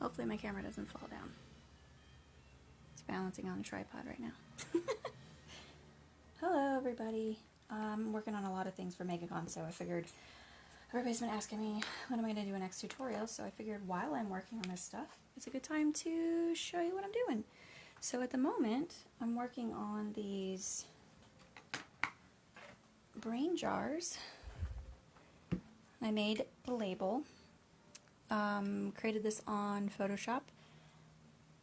Hopefully my camera doesn't fall down. It's balancing on a tripod right now. Hello everybody. I'm working on a lot of things for MegaCon, so I figured everybody's been asking me when am I going to do a next tutorial, so I figured while I'm working on this stuff, it's a good time to show you what I'm doing. So at the moment, I'm working on these brain jars. I made the label, created this on Photoshop,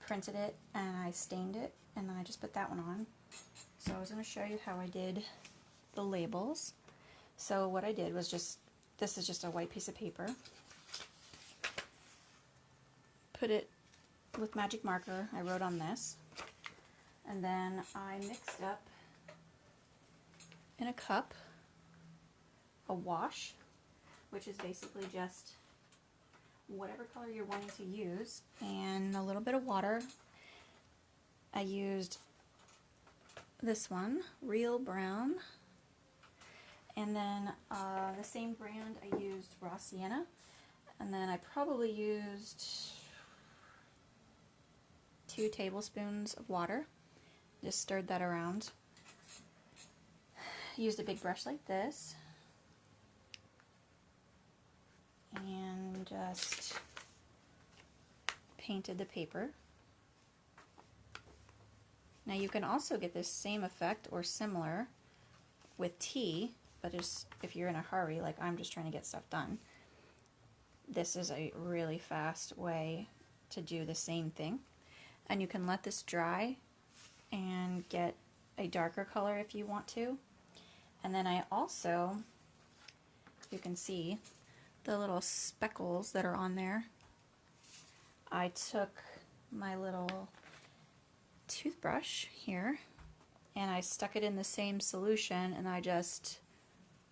printed it, and I stained it, and then I just put that one on. So I was going to show you how I did the labels. So what I did was this is just a white piece of paper. Put it with magic marker, I wrote on this, and then I mixed up in a cup a wash, which is basically just whatever color you're wanting to use, and a little bit of water. I used this one, Real Brown, and then the same brand I used Raw Sienna, and then I probably used 2 tablespoons of water. Just stirred that around. Used a big brush like this and just painted the paper. Now you can also get this same effect or similar with tea, but just if you're in a hurry, like I'm just trying to get stuff done. This is a really fast way to do the same thing. And you can let this dry and get a darker color if you want to. And then I also, you can see the little speckles that are on there. I took my little toothbrush here and I stuck it in the same solution, and I just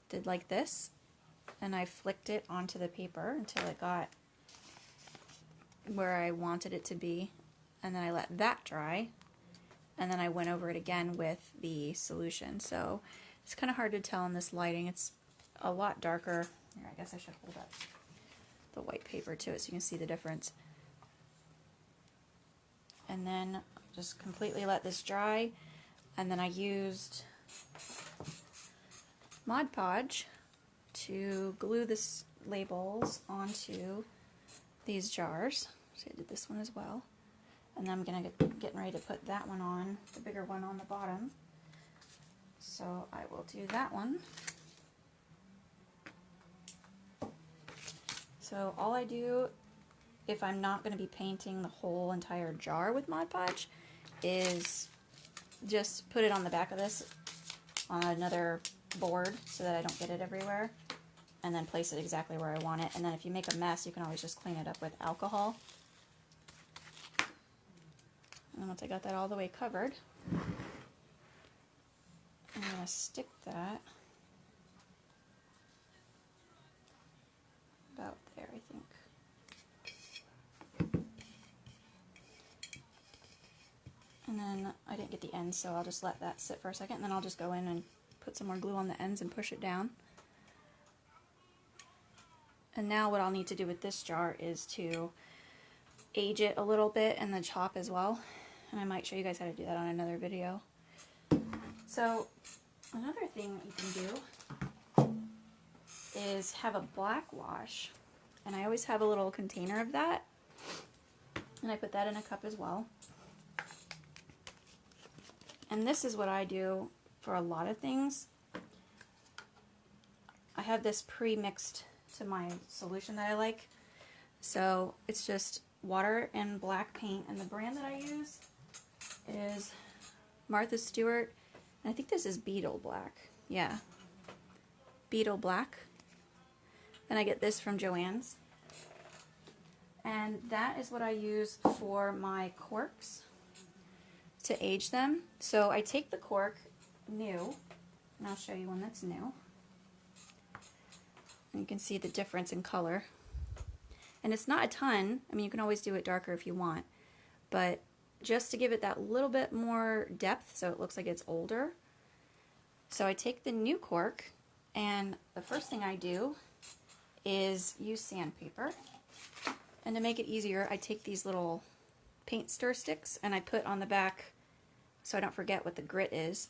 did like this, and I flicked it onto the paper until it got where I wanted it to be, and then I let that dry, and then I went over it again with the solution. So it's kind of hard to tell in this lighting. It's a lot darker. Here, I guess I should hold up the white paper to it so you can see the difference. And then just completely let this dry, and then I used Mod Podge to glue this labels onto these jars. So I did this one as well. And then I'm going to getting ready to put that one on, the bigger one on the bottom. So I will do that one. So all I do, if I'm not going to be painting the whole entire jar with Mod Podge, is just put it on the back of this on another board so that I don't get it everywhere, and then place it exactly where I want it. And then if you make a mess, you can always just clean it up with alcohol. And then once I got that all the way covered, I'm going to stick that about there, I think. And then I didn't get the ends, so I'll just let that sit for a second, and then I'll just go in and put some more glue on the ends and push it down. And now what I'll need to do with this jar is to age it a little bit and the top as well. And I might show you guys how to do that on another video. So another thing that you can do is have a black wash. And I always have a little container of that. And I put that in a cup as well. And this is what I do for a lot of things. I have this pre-mixed to my solution that I like. So it's just water and black paint, and the brand that I use is Martha Stewart, and I think this is Beetle Black. Yeah, Beetle Black. And I get this from Joann's. And that is what I use for my corks to age them. So I take the cork new, and I'll show you one that's new. And you can see the difference in color. And it's not a ton. I mean, you can always do it darker if you want, but just to give it that little bit more depth so it looks like it's older. So I take the new cork, and the first thing I do is use sandpaper. And to make it easier, I take these little paint stir sticks and I put on the back so I don't forget what the grit is.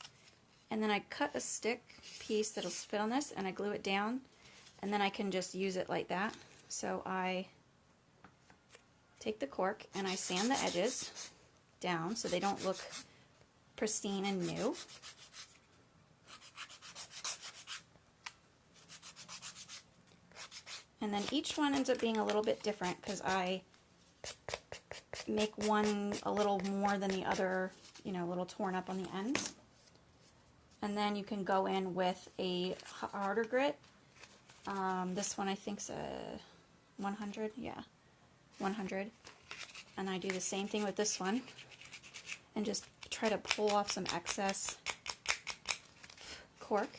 And then I cut a stick piece that'll fit on this and I glue it down, and then I can just use it like that. So I take the cork and I sand the edges down so they don't look pristine and new. And then each one ends up being a little bit different because I make one a little more than the other, you know, a little torn up on the ends. And then you can go in with a harder grit. This one I think's a 100, yeah, 100. And I do the same thing with this one and just try to pull off some excess cork.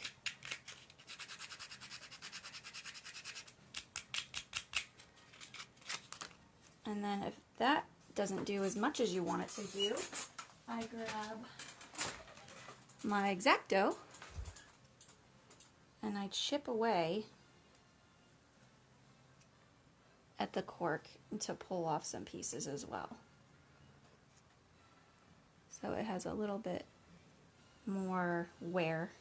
And then if that doesn't do as much as you want it to do, I grab my X-Acto and I chip away at the cork to pull off some pieces as well. So it has a little bit more wear,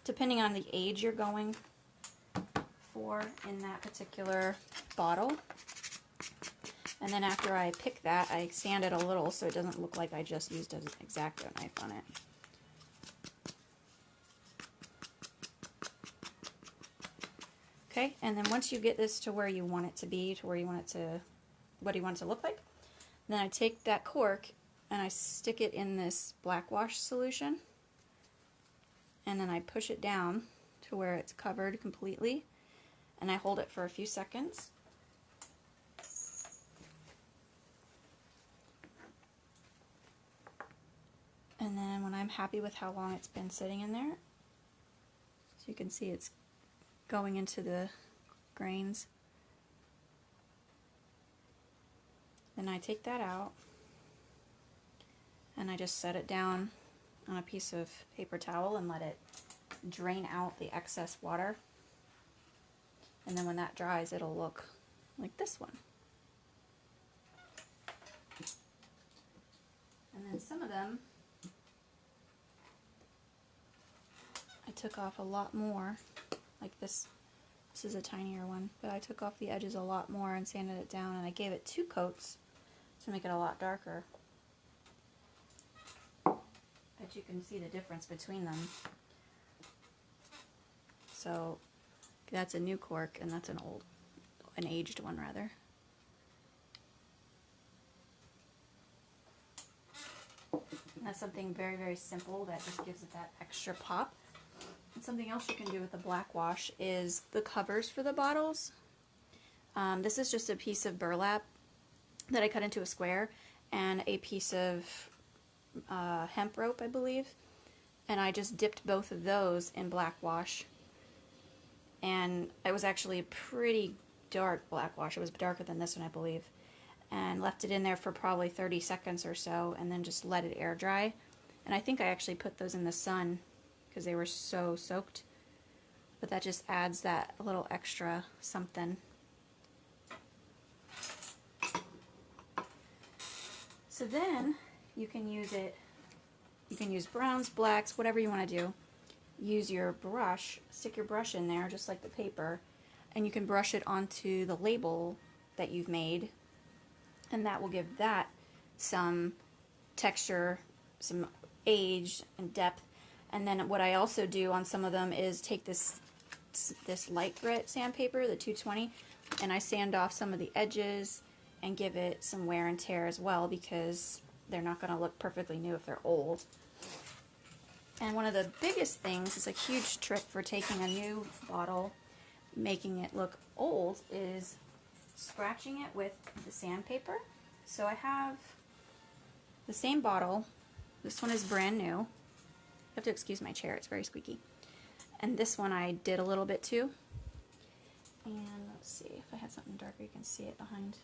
depending on the age you're going for in that particular bottle. And then after I pick that, I sand it a little so it doesn't look like I just used an X-Acto knife on it. Okay, and then once you get this to where you want it to be, to where you want it to, what do you want it to look like? Then I take that cork and I stick it in this black wash solution. And then I push it down to where it's covered completely. And I hold it for a few seconds. And then when I'm happy with how long it's been sitting in there, so you can see it's going into the grains, then I take that out and I just set it down on a piece of paper towel and let it drain out the excess water. And then when that dries, it'll look like this one. And then some of them I took off a lot more, like this. This is a tinier one, but I took off the edges a lot more and sanded it down, and I gave it 2 coats to make it a lot darker. But you can see the difference between them. So that's a new cork, and that's an aged one rather. And that's something very, very simple that just gives it that extra pop. And something else you can do with the black wash is the covers for the bottles. This is just a piece of burlap that I cut into a square and a piece of hemp rope, I believe. And I just dipped both of those in black wash. And it was actually a pretty dark black wash. It was darker than this one, I believe. And left it in there for probably 30 seconds or so and then just let it air dry. And I think I actually put those in the sun because they were so soaked, but that just adds that little extra something. So then you can use it, you can use browns, blacks, whatever you want to do. Use your brush, stick your brush in there just like the paper, and you can brush it onto the label that you've made, and that will give that some texture, some age and depth. And then what I also do on some of them is take this light grit sandpaper, the 220, and I sand off some of the edges and give it some wear and tear as well, because they're not going to look perfectly new if they're old. And one of the biggest things, is a huge trick for taking a new bottle, making it look old, is scratching it with the sandpaper. So I have the same bottle. This one is brand new. I have to excuse my chair, it's very squeaky. And this one I did a little bit too. And let's see if I had something darker, you can see it behind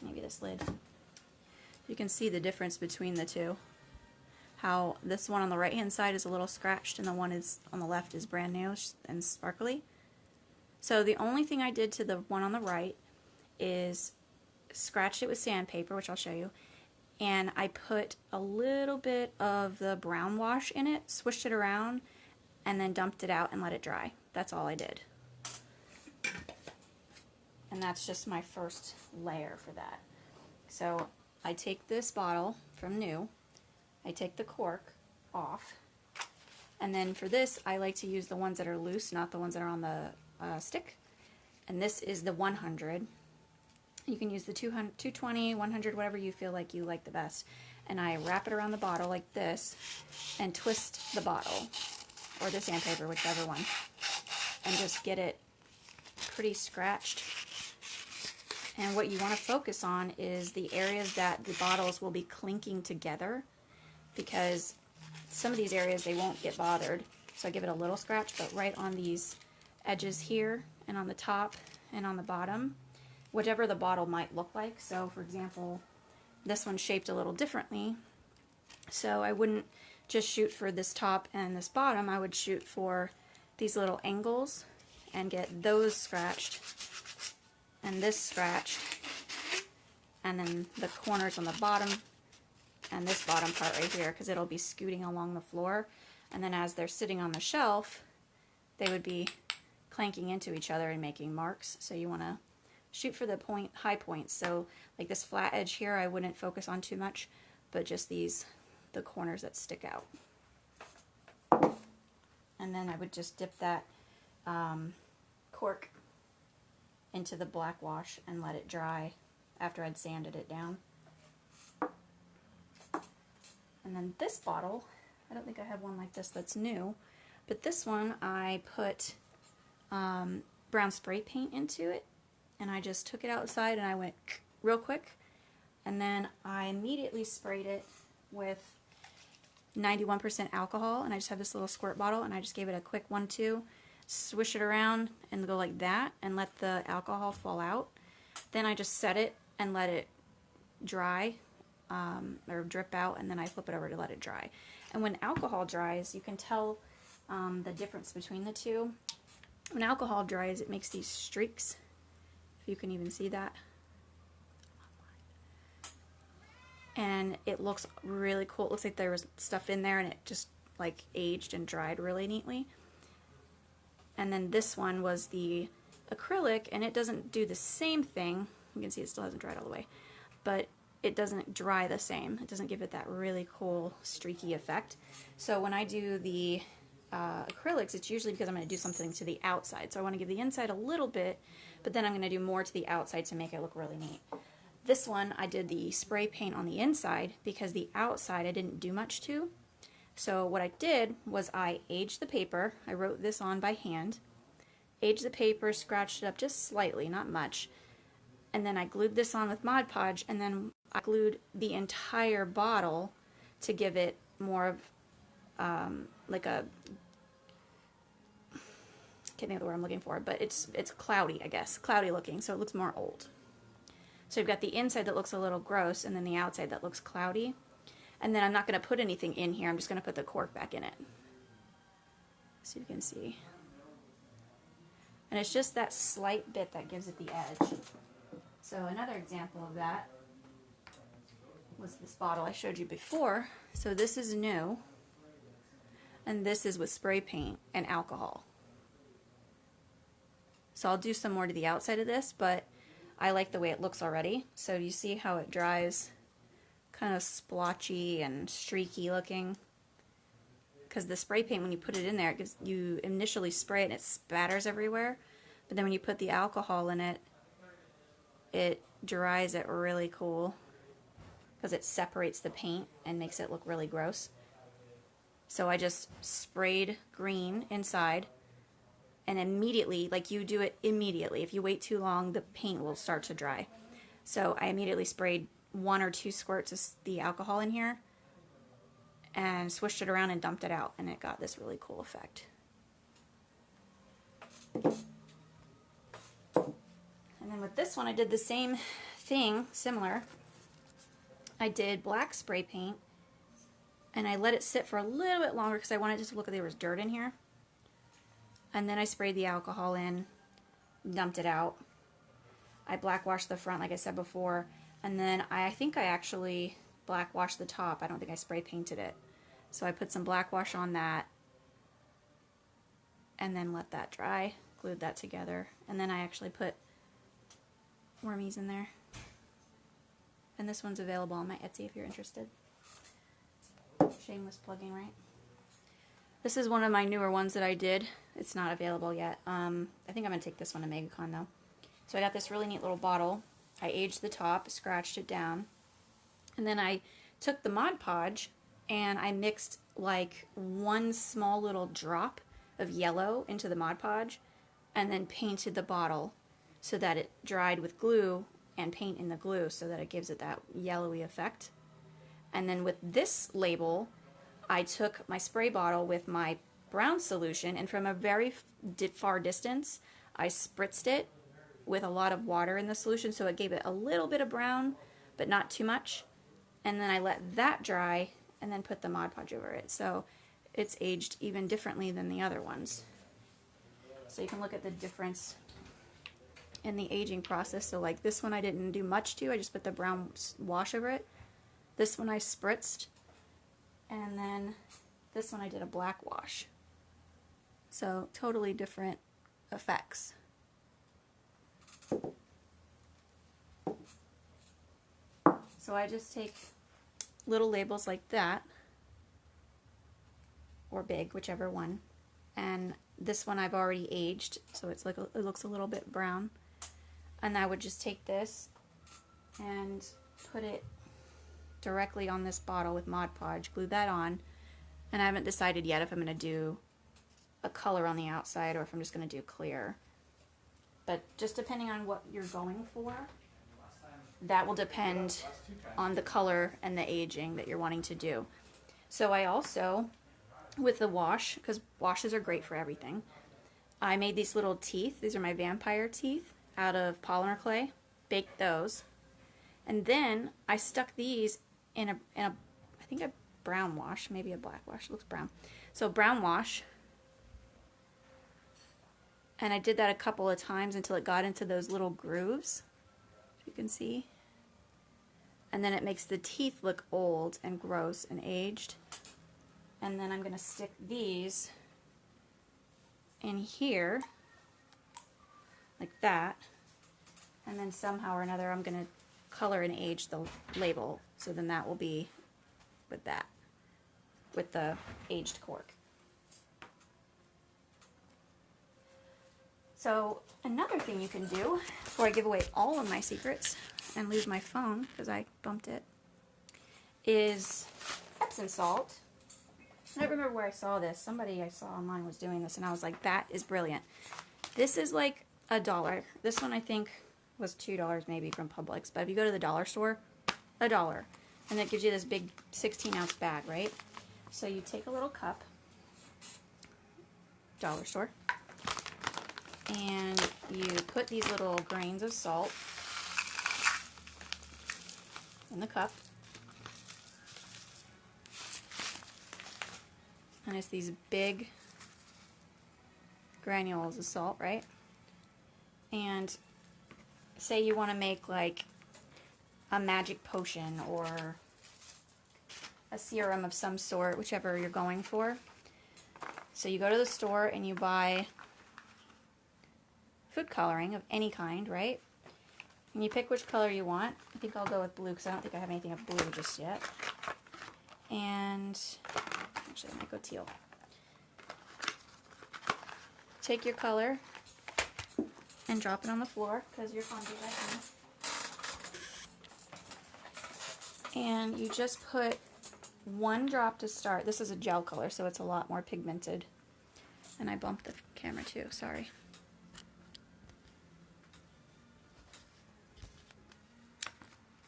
maybe this lid. You can see the difference between the two. How this one on the right hand side is a little scratched and the one is on the left is brand new and sparkly. So the only thing I did to the one on the right is scratched it with sandpaper, which I'll show you, and I put a little bit of the brown wash in it, swished it around, and then dumped it out and let it dry. That's all I did. And that's just my first layer for that. So I take this bottle from New, I take the cork off, and then for this I like to use the ones that are loose, not the ones that are on the stick. And this is the 100. You can use the 200, 220, 100, whatever you feel like you like the best. And I wrap it around the bottle like this and twist the bottle, or the sandpaper, whichever one, and just get it pretty scratched. And what you want to focus on is the areas that the bottles will be clinking together, because some of these areas they won't get bothered. So I give it a little scratch, but right on these edges here and on the top and on the bottom, whatever the bottle might look like. So for example, this one's shaped a little differently, so I wouldn't just shoot for this top and this bottom. I would shoot for these little angles and get those scratched, and this scratched, and then the corners on the bottom and this bottom part right here, because it'll be scooting along the floor, and then as they're sitting on the shelf they would be clanking into each other and making marks. So you want to shoot for the high points. So like this flat edge here I wouldn't focus on too much, but just the corners that stick out. And then I would just dip that cork into the black wash and let it dry after I'd sanded it down. And then this bottle, I don't think I have one like this that's new, but this one I put brown spray paint into it, and I just took it outside and I went real quick, and then I immediately sprayed it with 91% alcohol, and I just have this little squirt bottle, and I just gave it a quick 1-2, swish it around and go like that and let the alcohol fall out. Then I just set it and let it dry, or drip out, and then I flip it over to let it dry. And when alcohol dries, you can tell the difference between the two. When alcohol dries, it makes these streaks, if you can even see that. And it looks really cool. It looks like there was stuff in there and it just like aged and dried really neatly. And then this one was the acrylic, and it doesn't do the same thing. You can see it still hasn't dried all the way, but it doesn't dry the same. It doesn't give it that really cool streaky effect. So when I do the acrylics, it's usually because I'm going to do something to the outside. So I want to give the inside a little bit, but then I'm going to do more to the outside to make it look really neat. This one, I did the spray paint on the inside because the outside I didn't do much to. So what I did was I aged the paper. I wrote this on by hand. Aged the paper, scratched it up just slightly, not much. And then I glued this on with Mod Podge, and then I glued the entire bottle to give it more of like a, can't think of the word I'm looking for, but it's cloudy, I guess, cloudy looking, so it looks more old. So you've got the inside that looks a little gross, and then the outside that looks cloudy. And then I'm not going to put anything in here, I'm just going to put the cork back in it, so you can see. And it's just that slight bit that gives it the edge. So another example of that was this bottle I showed you before. So this is new, and this is with spray paint and alcohol. So I'll do some more to the outside of this, but I like the way it looks already. So you see how it dries kind of splotchy and streaky looking? Because the spray paint, when you put it in there, it gives, you initially spray it and it spatters everywhere, but then when you put the alcohol in it, it dries it really cool because it separates the paint and makes it look really gross. So I just sprayed green inside, and immediately, like you do it immediately. If you wait too long, the paint will start to dry. So I immediately sprayed 1 or 2 squirts of the alcohol in here and swished it around and dumped it out, and it got this really cool effect. And then with this one, I did the same thing, similar. I did black spray paint, and I let it sit for a little bit longer because I wanted it to look like there was dirt in here. And then I sprayed the alcohol in, dumped it out. I black washed the front, like I said before, and then I think I actually black washed the top. I don't think I spray painted it. So I put some black wash on that, and then let that dry, glued that together, and then I actually put wormies in there. And this one's available on my Etsy if you're interested. Shameless plugging, right? This is one of my newer ones that I did. It's not available yet. I think I'm going to take this one to MegaCon though. So I got this really neat little bottle. I aged the top, scratched it down, and then I took the Mod Podge and I mixed like one small little drop of yellow into the Mod Podge and then painted the bottle so that it dried with glue and paint in the glue so that it gives it that yellowy effect. And then with this label, I took my spray bottle with my brown solution, and from a very far distance, I spritzed it with a lot of water in the solution, so it gave it a little bit of brown, but not too much. And then I let that dry, and then put the Mod Podge over it. So it's aged even differently than the other ones. So you can look at the difference in the aging process. So like this one I didn't do much to, I just put the brown wash over it. This one I spritzed, and then this one I did a black wash. So totally different effects. So I just take little labels like that, or big, whichever one, and this one I've already aged, so it's like it looks a little bit brown. And I would just take this and put it directly on this bottle with Mod Podge, glue that on, and I haven't decided yet if I'm going to do a color on the outside or if I'm just going to do clear. But just depending on what you're going for, that will depend on the color and the aging that you're wanting to do. So I also, with the wash, because washes are great for everything, I made these little teeth. These are my vampire teeth out of polymer clay, baked those, and then I stuck these in a I think a brown wash, maybe a black wash, it looks brown. So brown wash, and I did that a couple of times until it got into those little grooves, you can see. And then it makes the teeth look old and gross and aged. And then I'm going to stick these in here, like that. And then somehow or another I'm going to color and age the label. So then that will be with that, with the aged cork. So another thing you can do, before I give away all of my secrets and lose my phone because I bumped it, is Epsom salt. I don't remember where I saw this. Somebody I saw online was doing this, and I was like, that is brilliant. This is like $1. This one I think was $2 maybe from Publix, but if you go to the dollar store, $1. And that gives you this big 16-ounce bag, right? So you take a little cup, dollar store, and you put these little grains of salt in the cup. And it's these big granules of salt, right? And say you want to make like a magic potion or a serum of some sort, whichever you're going for. So you go to the store and you buy food coloring of any kind, right? And you pick which color you want. I think I'll go with blue because I don't think I have anything of blue just yet. And actually I might go teal. Take your color and drop it on the floor because you're clumsy like me. And you just put one drop to start. This is a gel color, so it's a lot more pigmented. And I bumped the camera too, sorry.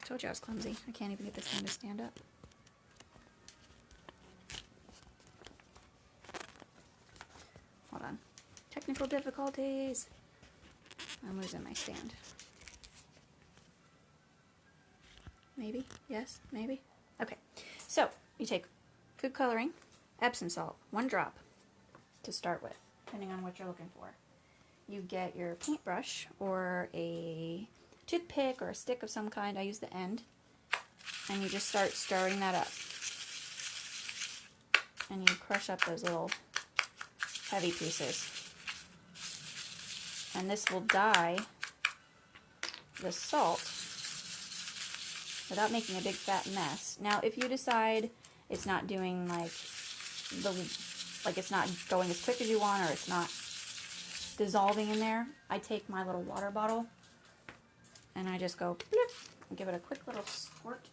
Told you I was clumsy. I can't even get this thing to stand up. Hold on. Technical difficulties. I'm losing my stand. Maybe? Yes? Maybe? Okay. So, you take food coloring, Epsom salt, 1 drop to start with, depending on what you're looking for. You get your paintbrush or a toothpick or a stick of some kind. I use the end. And you just start stirring that up. And you crush up those little heavy pieces. And this will dye the salt without making a big fat mess. Now, if you decide it's not doing it's not going as quick as you want, or it's not dissolving in there, I take my little water bottle and I just go blip, and give it a quick little squirt.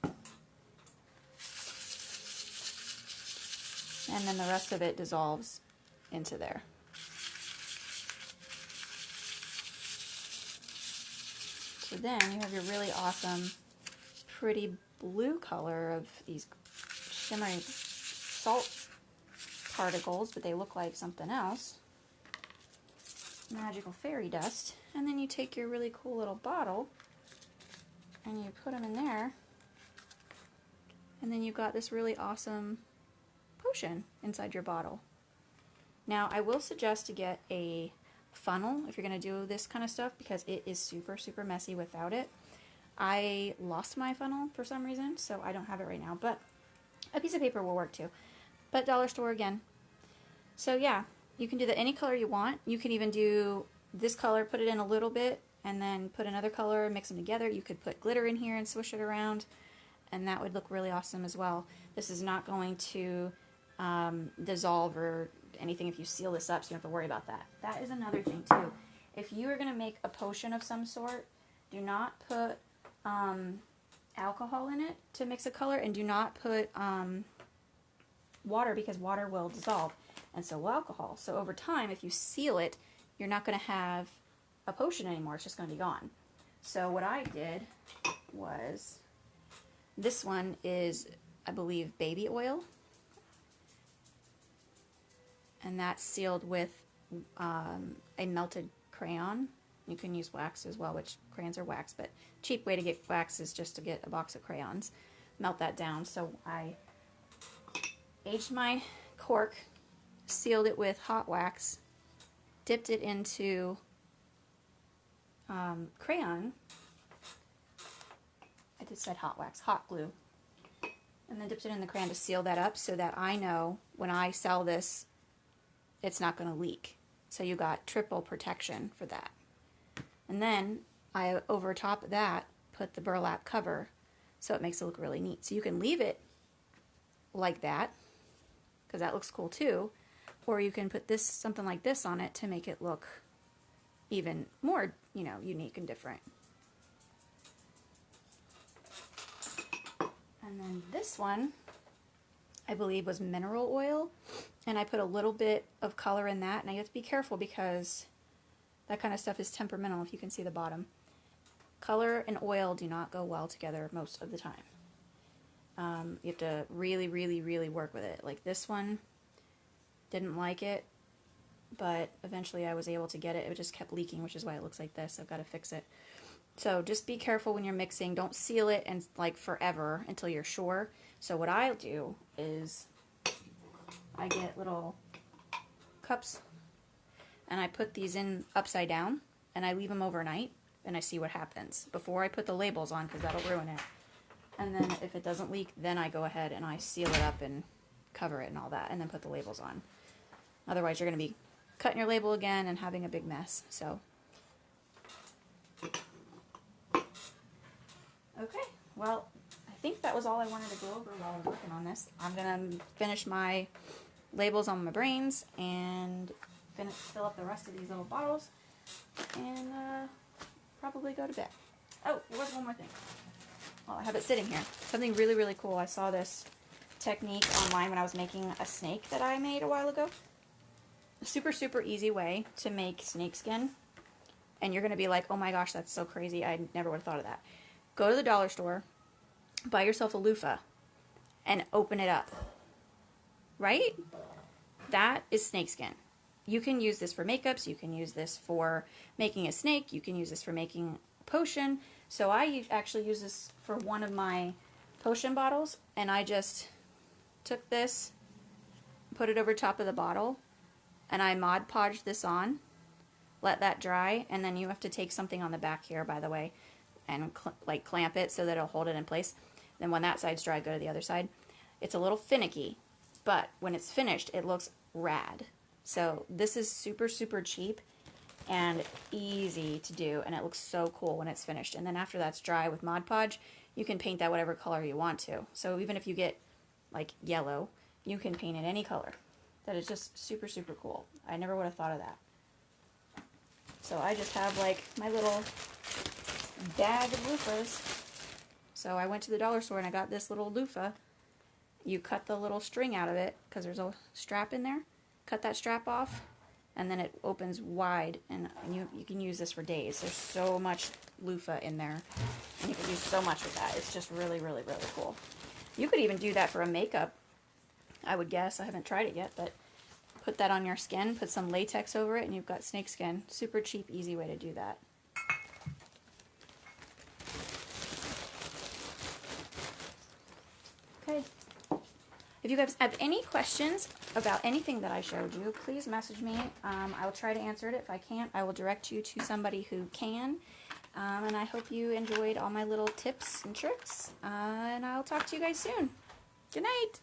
And then the rest of it dissolves into there. So then you have your really awesome, pretty blue color of these shimmery salt particles, but they look like something else. Magical fairy dust. And then you take your really cool little bottle and you put them in there. And then you've got this really awesome potion inside your bottle. Now, I will suggest to get a funnel if you're going to do this kind of stuff, because it is super, super messy without it. I lost my funnel for some reason, so I don't have it right now, but a piece of paper will work too. But dollar store again. So yeah, you can do that any color you want. You can even do this color, put it in a little bit, and then put another color, mix them together. You could put glitter in here and swish it around, and that would look really awesome as well. This is not going to dissolve or anything if you seal this up, so you don't have to worry about that. That is another thing too. If you are going to make a potion of some sort, do not put alcohol in it to mix a color, and do not put water, because water will dissolve, and so will alcohol. So over time, if you seal it, you're not going to have a potion anymore. It's just going to be gone. So what I did was, this one is, I believe, baby oil, and that's sealed with a melted crayon. You can use wax as well, which crayons are wax, but cheap way to get wax is just to get a box of crayons. Melt that down. So I aged my cork, sealed it with hot wax, dipped it into crayon. I just said hot wax, hot glue. And then dipped it in the crayon to seal that up, so that I know when I sell this, it's not going to leak. So you got triple protection for that. And then I, over top of that, put the burlap cover, so it makes it look really neat. So you can leave it like that, because that looks cool too, or you can put this, something like this on it to make it look even more, you know, unique and different. And then this one, I believe, was mineral oil, and I put a little bit of color in that, and I have to be careful because that kind of stuff is temperamental, if you can see the bottom. Color and oil do not go well together most of the time. You have to really, really, really work with it. Like this one, didn't like it, but eventually I was able to get it. It just kept leaking, which is why it looks like this. I've got to fix it. So just be careful when you're mixing. Don't seal it and like forever until you're sure. So what I'll do is I get little cups and I put these in upside down and I leave them overnight and I see what happens before I put the labels on, because that'll ruin it. And then if it doesn't leak, then I go ahead and I seal it up and cover it and all that, and then put the labels on. Otherwise, you're going to be cutting your label again and having a big mess. So, okay, well, I think that was all I wanted to go over while I was working on this. I'm going to finish my labels on my brains and fill up the rest of these little bottles and probably go to bed. Oh, there was one more thing. Well, I have it sitting here. Something really, really cool. I saw this technique online when I was making a snake that I made a while ago. A super, super easy way to make snake skin. And you're going to be like, oh my gosh, that's so crazy. I never would have thought of that. Go to the dollar store, buy yourself a loofah, and open it up. Right? That is snake skin. You can use this for makeups. You can use this for making a snake. You can use this for making a potion. So I actually use this for one of my potion bottles, and I just took this, put it over top of the bottle, and I Mod Podged this on, let that dry, and then you have to take something on the back here, by the way, and like clamp it so that it'll hold it in place. Then when that side's dry, go to the other side. It's a little finicky, but when it's finished, it looks rad. So this is super, super cheap and easy to do, and it looks so cool when it's finished. And then after that's dry with Mod Podge, you can paint that whatever color you want to. So even if you get like yellow, you can paint it any color. That is just super, super cool. I never would have thought of that. So I just have like my little bag of loofahs. So I went to the dollar store and I got this little loofah. You cut the little string out of it because there's a strap in there. Cut that strap off, and then it opens wide, and you can use this for days. There's so much loofah in there, and you can do so much with that. It's just really, really, really cool. You could even do that for a makeup, I would guess. I haven't tried it yet, but put that on your skin, put some latex over it, and you've got snake skin. Super cheap, easy way to do that. Okay. If you guys have any questions about anything that I showed you, please message me. I will try to answer it. If I can't, I will direct you to somebody who can. And I hope you enjoyed all my little tips and tricks. And I'll talk to you guys soon. Good night.